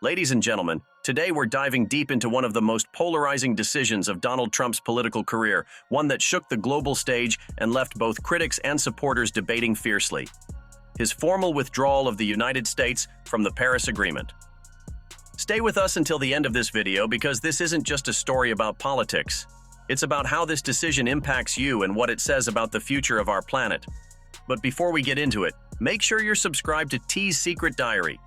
Ladies and gentlemen, today we're diving deep into one of the most polarizing decisions of Donald Trump's political career, one that shook the global stage and left both critics and supporters debating fiercely. His formal withdrawal of the United States from the Paris Agreement. Stay with us until the end of this video because this isn't just a story about politics. It's about how this decision impacts you and what it says about the future of our planet. But before we get into it, make sure you're subscribed to T's Secret Diary.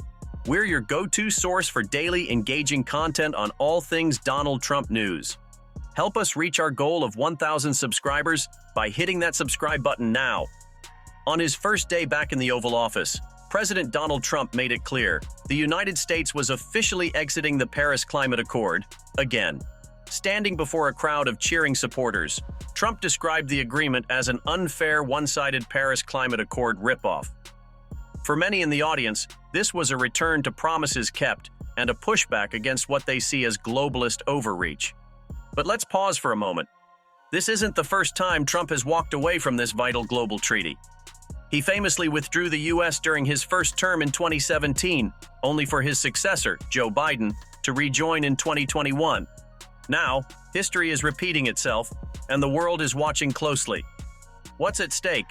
We're your go-to source for daily, engaging content on all things Donald Trump news. Help us reach our goal of 1,000 subscribers by hitting that subscribe button now. On his first day back in the Oval Office, President Donald Trump made it clear the United States was officially exiting the Paris Climate Accord again. Standing before a crowd of cheering supporters, Trump described the agreement as an unfair, one-sided Paris Climate Accord ripoff. For many in the audience, this was a return to promises kept and a pushback against what they see as globalist overreach. But let's pause for a moment. This isn't the first time Trump has walked away from this vital global treaty. He famously withdrew the U.S. during his first term in 2017, only for his successor, Joe Biden, to rejoin in 2021. Now, history is repeating itself, and the world is watching closely. What's at stake?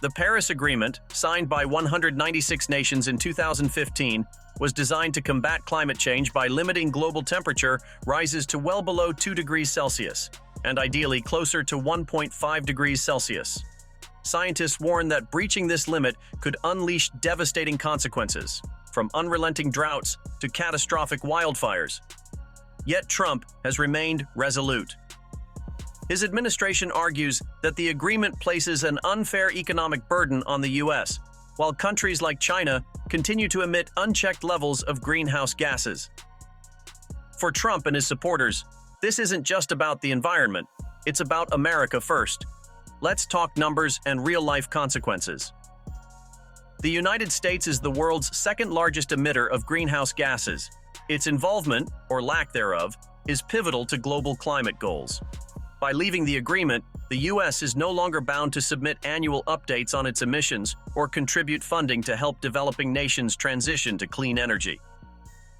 The Paris Agreement, signed by 196 nations in 2015, was designed to combat climate change by limiting global temperature rises to well below 2 degrees Celsius, and ideally closer to 1.5 degrees Celsius. Scientists warn that breaching this limit could unleash devastating consequences, from unrelenting droughts to catastrophic wildfires. Yet Trump has remained resolute. His administration argues that the agreement places an unfair economic burden on the U.S., while countries like China continue to emit unchecked levels of greenhouse gases. For Trump and his supporters, this isn't just about the environment, it's about America first. Let's talk numbers and real-life consequences. The United States is the world's second-largest emitter of greenhouse gases. Its involvement, or lack thereof, is pivotal to global climate goals. By leaving the agreement, the U.S. is no longer bound to submit annual updates on its emissions or contribute funding to help developing nations transition to clean energy.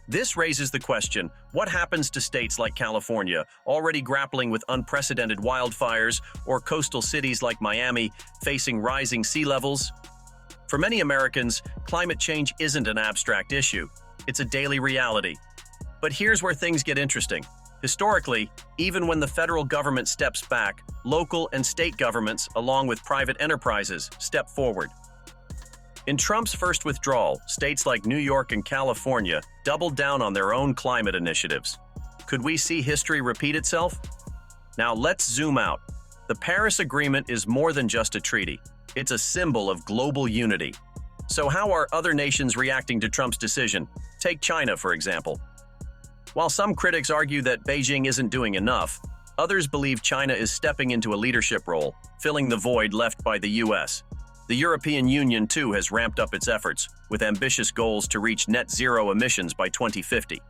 This raises the question, what happens to states like California, already grappling with unprecedented wildfires, or coastal cities like Miami, facing rising sea levels? For many Americans, climate change isn't an abstract issue. It's a daily reality. But here's where things get interesting. Historically, even when the federal government steps back, local and state governments, along with private enterprises, step forward. In Trump's first withdrawal, states like New York and California doubled down on their own climate initiatives. Could we see history repeat itself? Now let's zoom out. The Paris Agreement is more than just a treaty. It's a symbol of global unity. So how are other nations reacting to Trump's decision? Take China, for example. While some critics argue that Beijing isn't doing enough, others believe China is stepping into a leadership role, filling the void left by the U.S. The European Union, too, has ramped up its efforts, with ambitious goals to reach net zero emissions by 2050.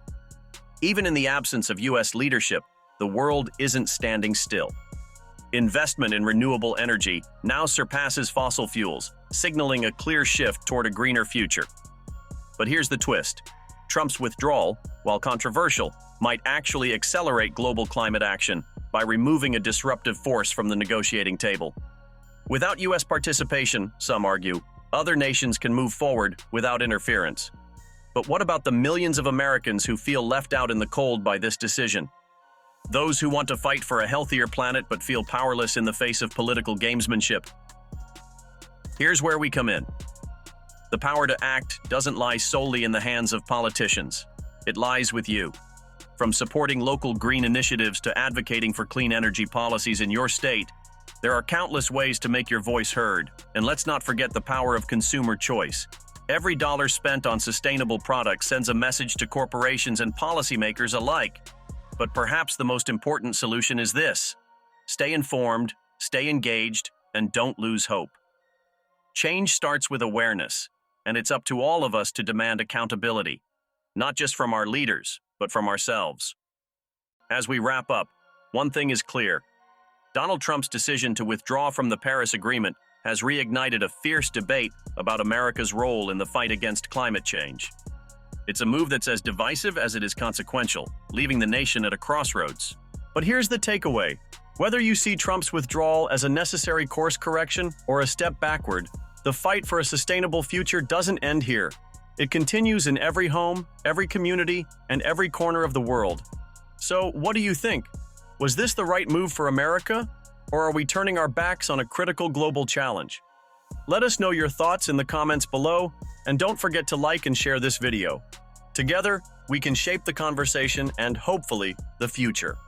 Even in the absence of U.S. leadership, the world isn't standing still. Investment in renewable energy now surpasses fossil fuels, signaling a clear shift toward a greener future. But here's the twist. Trump's withdrawal, while controversial, might actually accelerate global climate action by removing a disruptive force from the negotiating table. Without U.S. participation, some argue, other nations can move forward without interference. But what about the millions of Americans who feel left out in the cold by this decision? Those who want to fight for a healthier planet but feel powerless in the face of political gamesmanship? Here's where we come in. The power to act doesn't lie solely in the hands of politicians. It lies with you. From supporting local green initiatives to advocating for clean energy policies in your state, there are countless ways to make your voice heard. And let's not forget the power of consumer choice. Every dollar spent on sustainable products sends a message to corporations and policymakers alike. But perhaps the most important solution is this: stay informed, stay engaged, and don't lose hope. Change starts with awareness, and it's up to all of us to demand accountability, not just from our leaders, but from ourselves. As we wrap up, one thing is clear. Donald Trump's decision to withdraw from the Paris Agreement has reignited a fierce debate about America's role in the fight against climate change. It's a move that's as divisive as it is consequential, leaving the nation at a crossroads. But here's the takeaway. Whether you see Trump's withdrawal as a necessary course correction or a step backward, the fight for a sustainable future doesn't end here. It continues in every home, every community, and every corner of the world. So, what do you think? Was this the right move for America? Or are we turning our backs on a critical global challenge? Let us know your thoughts in the comments below, and don't forget to like and share this video. Together, we can shape the conversation and, hopefully, the future.